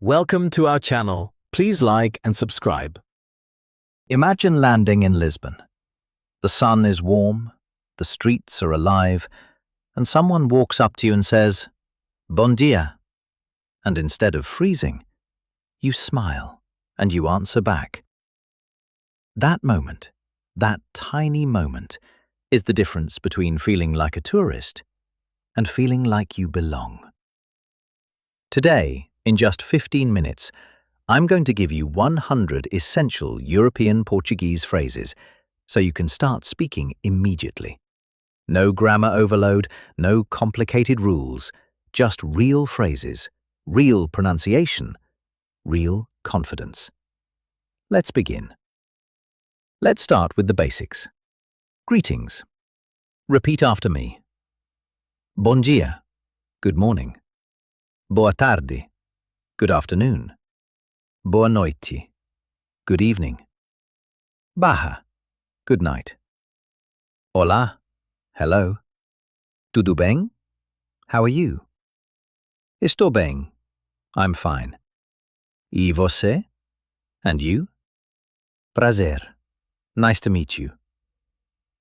Welcome to our channel. Please like and subscribe. Imagine landing in Lisbon. The sun is warm, the streets are alive, and someone walks up to you and says, "Bom dia." And instead of freezing, you smile and you answer back. That moment, that tiny moment, is the difference between feeling like a tourist and feeling like you belong. Today, in just 15 minutes, I'm going to give you 100 essential European Portuguese phrases so you can start speaking immediately. No grammar overload, no complicated rules, just real phrases, real pronunciation, real confidence. Let's begin. Let's start with the basics. Greetings. Repeat after me. Bom dia, good morning. Boa tarde, good afternoon. Boa noite, good evening. Baja, good night. Olá, hello. Tudo bem? How are you? Estou bem, I'm fine. E você? And you? Prazer, nice to meet you.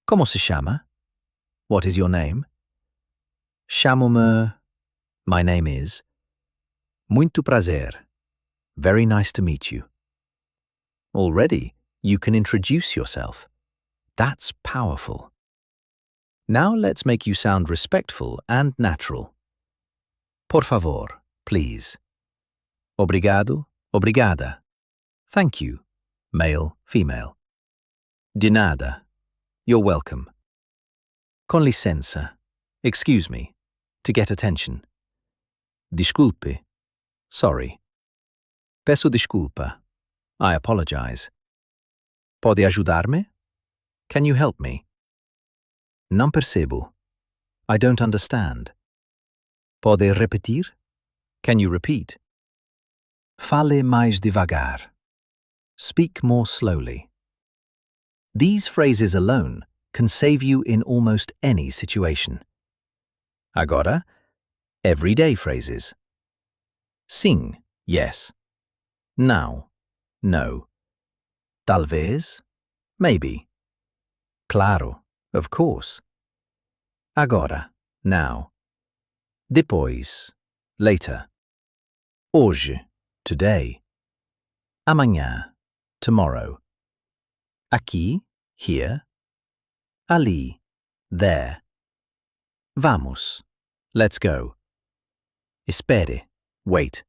Como se chama? What is your name? Chamo-me... My name is... Muito prazer, very nice to meet you. Already, you can introduce yourself. That's powerful. Now let's make you sound respectful and natural. Por favor, please. Obrigado, obrigada. Thank you, male, female. De nada, you're welcome. Com licença, excuse me, to get attention. Desculpe, sorry. Peço desculpa, I apologize. Pode ajudar-me? Can you help me? Não percebo, I don't understand. Pode repetir? Can you repeat? Fale mais devagar. Speak more slowly. These phrases alone can save you in almost any situation. Agora, everyday phrases. Sim, yes. Não, no. Talvez, maybe. Claro, of course. Agora, now. Depois, later. Hoje, today. Amanhã, tomorrow. Aqui, here. Ali, there. Vamos, let's go. Espere, wait.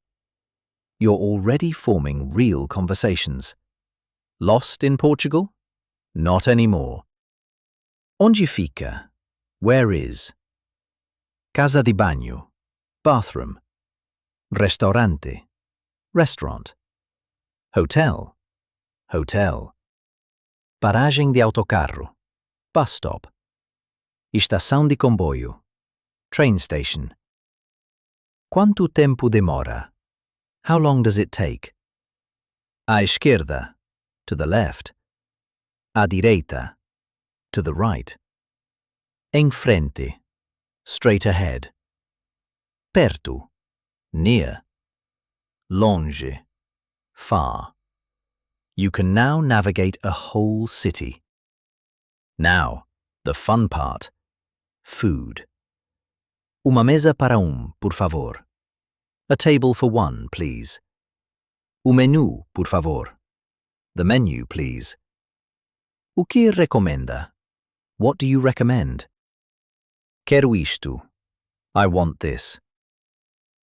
You're already forming real conversations. Lost in Portugal? Not anymore. Onde fica? Where is? Casa de banho, bathroom. Restaurante, restaurant. Hotel, hotel. Paragem de autocarro, bus stop. Estação de comboio, train station. Quanto tempo demora? How long does it take? À esquerda, to the left. À direita, to the right. Em frente, straight ahead. Perto, near. Longe, far. You can now navigate a whole city. Now, the fun part. Food. Uma mesa para por favor. A table for one, please. O menu, por favor. The menu, please. O que recomenda? What do you recommend? Quero isto. I want this.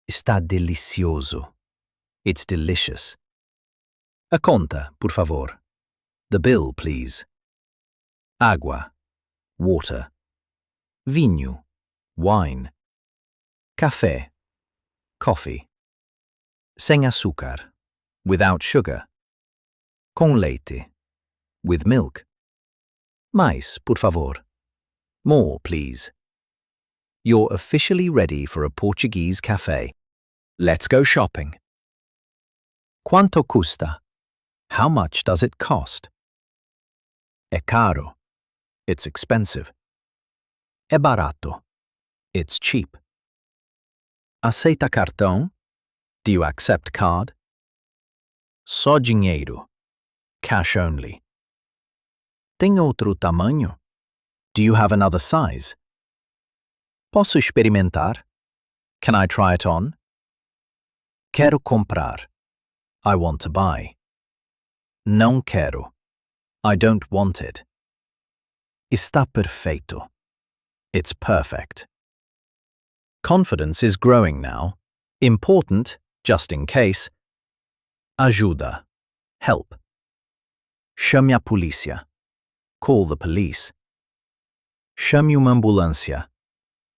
Está delicioso. It's delicious. A conta, por favor. The bill, please. Água, water. Vinho, wine. Café, coffee. Sem açúcar, without sugar. Com leite, with milk. Mais, por favor. More, please. You're officially ready for a Portuguese cafe. Let's go shopping. Quanto custa? How much does it cost? É caro. It's expensive. É barato. It's cheap. Aceita cartão? Do you accept card? Só dinheiro. Cash only. Tem outro tamanho? Do you have another size? Posso experimentar? Can I try it on? Quero comprar. I want to buy. Não quero. I don't want it. Está perfeito. It's perfect. Confidence is growing now. Important, just in case. Ajuda. Help. Chame a polícia. Call the police. Chame uma ambulância.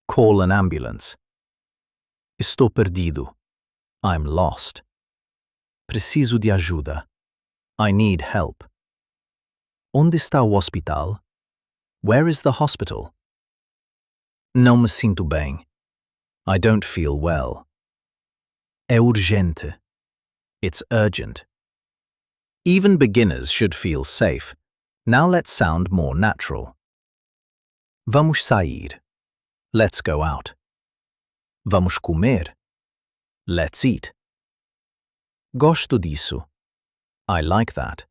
Call an ambulance. Estou perdido. I'm lost. Preciso de ajuda. I need help. Onde está o hospital? Where is the hospital? Não me sinto bem. I don't feel well. É urgente. It's urgent. Even beginners should feel safe. Now let's sound more natural. Vamos sair. Let's go out. Vamos comer. Let's eat. Gosto disso. I like that.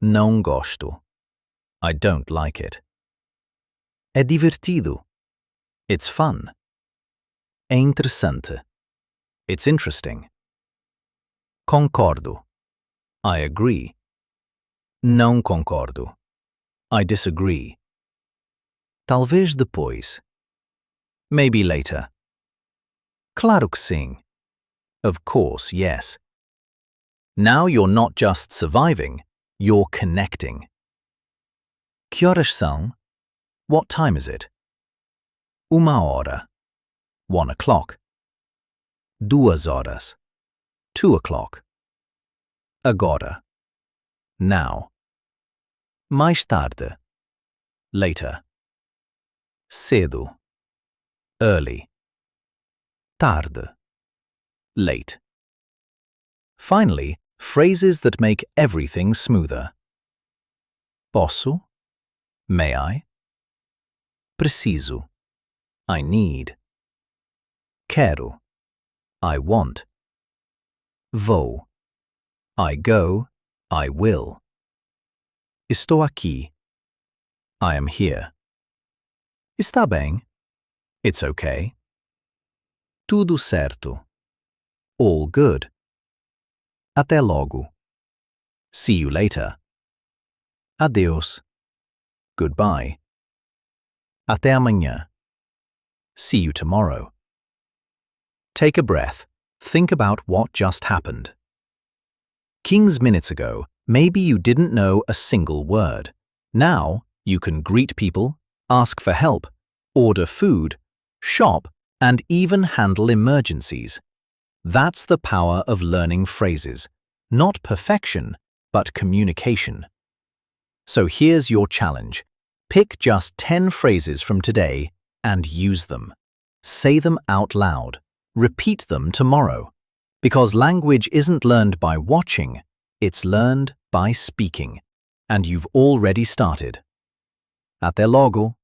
Não gosto. I don't like it. É divertido. It's fun. É interessante. It's interesting. Concordo. I agree. Não concordo. I disagree. Talvez depois. Maybe later. Claro que sim. Of course, yes. Now you're not just surviving, you're connecting. Que horas são? What time is it? Uma hora. 1 o'clock. 2 horas. 2 o'clock. Agora. Now. Mais tarde. Later. Cedo. Early. Tarde. Late. Finally, phrases that make everything smoother. Posso? May I? Preciso. I need. Quero. I want. Vou. I go. I will. Estou aqui. I am here. Está bem. It's okay. Tudo certo. All good. Até logo. See you later. Adeus. Goodbye. Até amanhã. See you tomorrow. Take a breath. Think about what just happened. Kings minutes ago, maybe you didn't know a single word. Now, you can greet people, ask for help, order food, shop, and even handle emergencies. That's the power of learning phrases. Not perfection, but communication. So here's your challenge. Pick just 10 phrases from today and use them. Say them out loud. Repeat them tomorrow. Because language isn't learned by watching, it's learned by speaking. And you've already started. Até logo.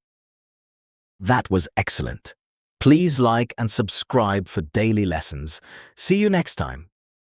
That was excellent. Please like and subscribe for daily lessons. See you next time.